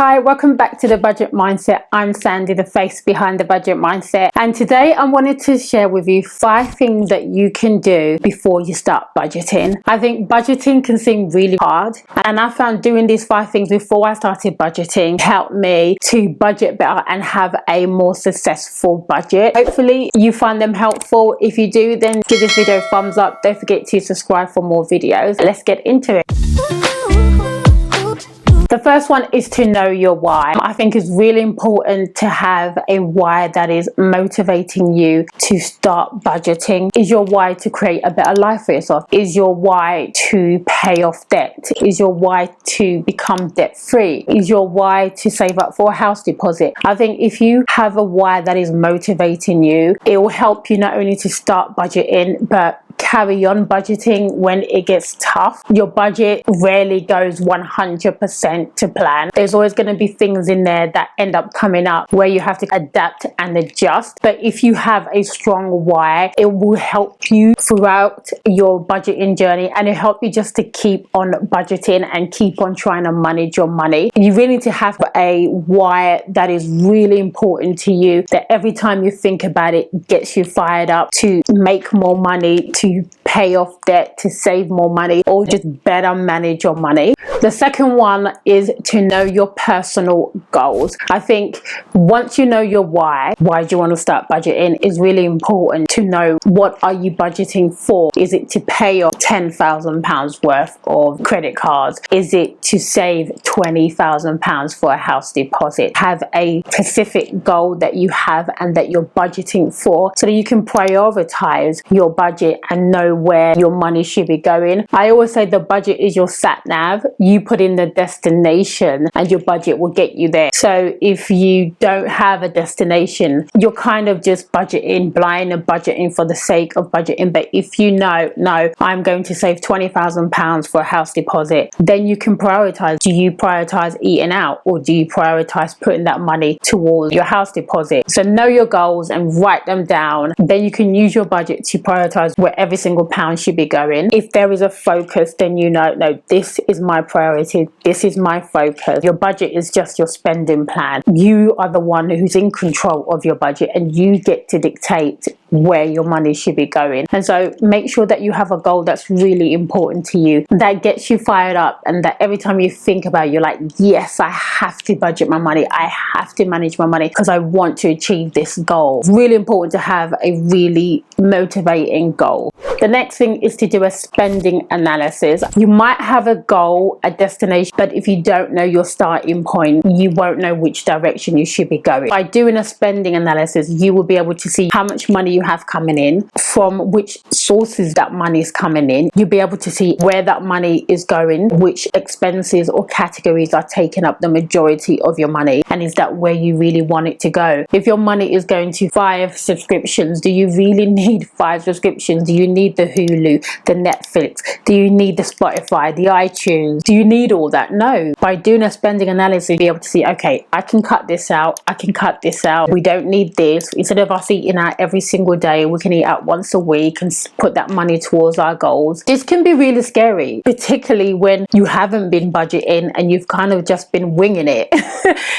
Hi, welcome back to the Budget Mindset. I'm Sandy, the face behind the Budget Mindset, and today I wanted to share with you 5 things that you can do before you start budgeting. I think budgeting can seem really hard, and I found doing these 5 things before I started budgeting helped me to budget better and have a more successful budget. Hopefully you find them helpful. If you do, then give this video a thumbs up. Don't forget to subscribe for more videos. Let's get into it. The first one is to know your why. I think it's really important to have a why that is motivating you to start budgeting. Is your why to create a better life for yourself? Is your why to pay off debt? Is your why to become debt free? Is your why to save up for a house deposit? I think if you have a why that is motivating you, it will help you not only to start budgeting, but carry on budgeting when it gets tough. Your budget rarely goes 100% to plan. There's always going to be things in there that end up coming up where you have to adapt and adjust. But if you have a strong why, it will help you throughout your budgeting journey, and it help you just to keep on budgeting and keep on trying to manage your money. You really need to have a why that is really important to you, that every time you think about it gets you fired up to make more money, to pay off debt, to save more money, or just better manage your money. The second one is to know your personal goals. I think once you know your why do you want to start budgeting, is really important to know what are you budgeting for. Is it to pay off £10,000 worth of credit cards? Is it to save £20,000 for a house deposit? Have a specific goal that you have and that you're budgeting for, so that you can prioritize your budget and know where your money should be going. I always say the budget is your sat nav. You put in the destination and your budget will get you there. So if you don't have a destination, you're kind of just budgeting blind and budgeting for the sake of budgeting. But if you know, no, I'm going to save £20,000 for a house deposit, then you can prioritize. Do you prioritize eating out, or do you prioritize putting that money towards your house deposit? So know your goals and write them down. Then you can use your budget to prioritize where every single pound should be going. If there is a focus, then you know, no, this is my priority, this is my focus. Your budget is just your spending plan. You are the one who's in control of your budget, and you get to dictate where your money should be going. And so make sure that you have a goal that's really important to you, that gets you fired up, and that every time you think about it, you're like, yes, I have to budget my money, I have to manage my money because I want to achieve this goal. It's really important to have a really motivating goal. The next thing is to do a spending analysis. You might have a goal, a destination, but if you don't know your starting point, you won't know which direction you should be going. By doing a spending analysis, you will be able to see how much money you have coming in, from which sources that money is coming in. You'll be able to see where that money is going, which expenses or categories are taking up the majority of your money, and is that where you really want it to go. If your money is going to 5 subscriptions, do you really need 5 subscriptions? Do you need the Hulu, the Netflix? Do you need the Spotify, the iTunes? Do you need all that? No. By doing a spending analysis, you'll be able to see, okay, I can cut this out, I can cut this out. We don't need this. Instead of us eating out every single day, we can eat out once a week and put that money towards our goals. This can be really scary, particularly when you haven't been budgeting and you've kind of just been winging it.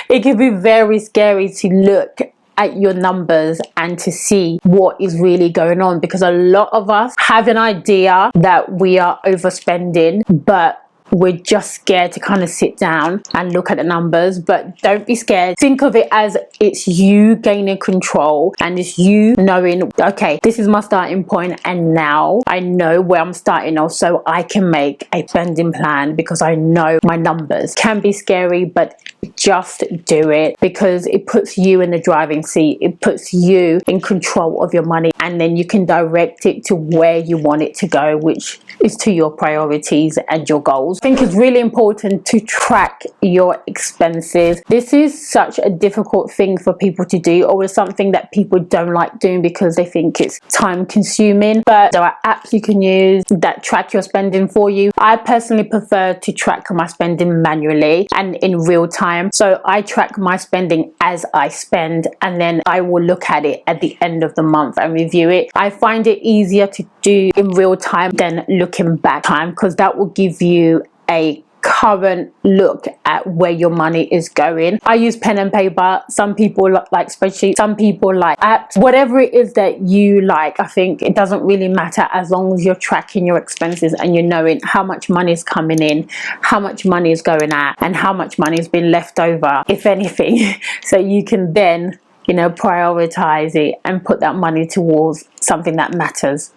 It can be very scary to look at your numbers and to see what is really going on, because a lot of us have an idea that we are overspending, but we're just scared to kind of sit down and look at the numbers. But don't be scared. Think of it as it's you gaining control, and it's you knowing, okay, this is my starting point, and now I know where I'm starting off, so I can make a spending plan because I know my numbers. Can be scary, but just do it, because it puts you in the driving seat. It puts you in control of your money, and then you can direct it to where you want it to go, which is to your priorities and your goals. I think it's really important to track your expenses. This is such a difficult thing for people to do, or it's something that people don't like doing because they think it's time consuming. But there are apps you can use that track your spending for you. I personally prefer to track my spending manually and in real time. So I track my spending as I spend, and then I will look at it at the end of the month and review it. I find it easier to do in real time than looking back time, because that will give you a current look at where your money is going. I use pen and paper. Some people like spreadsheets, some people like apps. Whatever it is that you like, I think it doesn't really matter as long as you're tracking your expenses and you're knowing how much money is coming in, how much money is going out, and how much money has been left over, if anything. So you can then, you know, prioritize it and put that money towards something that matters.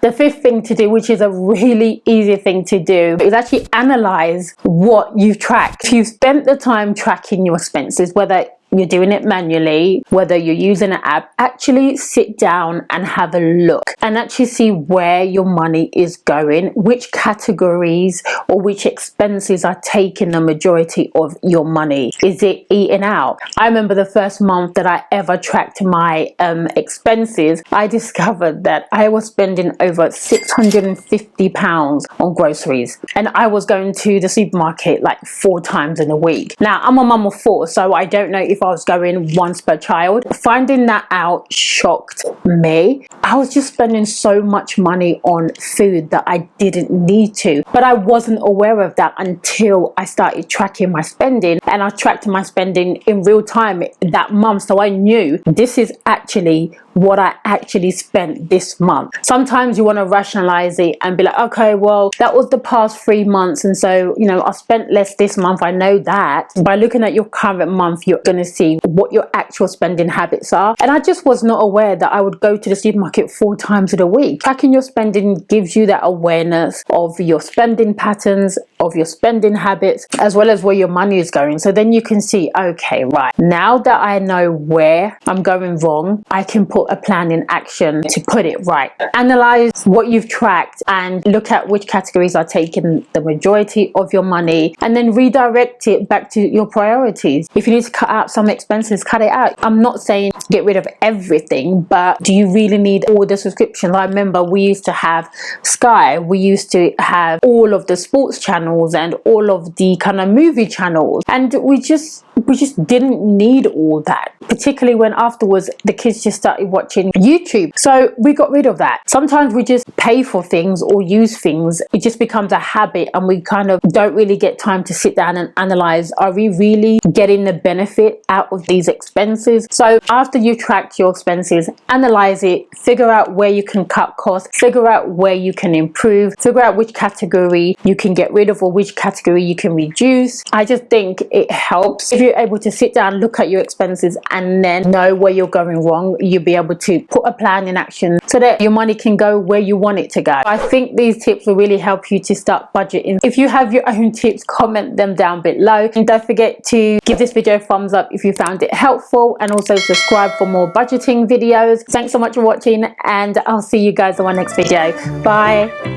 The fifth thing to do, which is a really easy thing to do, is actually analyze what you've tracked. If you've spent the time tracking your expenses, whether you're doing it manually, whether you're using an app, actually sit down and have a look and actually see where your money is going, which categories or which expenses are taking the majority of your money. Is it eating out? I remember the first month that I ever tracked my expenses, I discovered that I was spending over £650 on groceries, and I was going to the supermarket like 4 times in a week. Now, I'm a mum of 4, so I don't know if I was going once per child. Finding that out shocked me. I was just spending so much money on food that I didn't need to, but I wasn't aware of that until I started tracking my spending, and I tracked my spending in real time that month, so I knew this is actually what I actually spent this month. Sometimes you want to rationalize it and be like, okay, well, that was the past 3 months, and so, you know, I spent less this month. I know that. By looking at your current month, you're going to see what your actual spending habits are. And I just was not aware that I would go to the supermarket 4 times in a week. Tracking your spending gives you that awareness of your spending patterns, of your spending habits, as well as where your money is going. So then you can see, okay, right, now that I know where I'm going wrong, I can put a plan in action to put it right. Analyze what you've tracked and look at which categories are taking the majority of your money, and then redirect it back to your priorities. If you need to cut out some expenses, cut it out. I'm not saying get rid of everything, but do you really need all the subscriptions? I remember we used to have Sky, we used to have all of the sports channels and all of the kind of movie channels, and we just didn't need all that, particularly when afterwards the kids just started watching YouTube. So we got rid of that. Sometimes we just pay for things or use things. It just becomes a habit, and we kind of don't really get time to sit down and analyze, are we really getting the benefit out of these expenses? So after you track your expenses, analyze it, figure out where you can cut costs, figure out where you can improve, figure out which category you can get rid of or which category you can reduce. I just think it helps if you're able to sit down, look at your expenses, and then know where you're going wrong. You'll be able to put a plan in action so that your money can go where you want it to go. I think these tips will really help you to start budgeting. If you have your own tips, comment them down below, and don't forget to give this video a thumbs up if you found it helpful, and also subscribe for more budgeting videos. Thanks so much for watching, and I'll see you guys on my next video. Bye.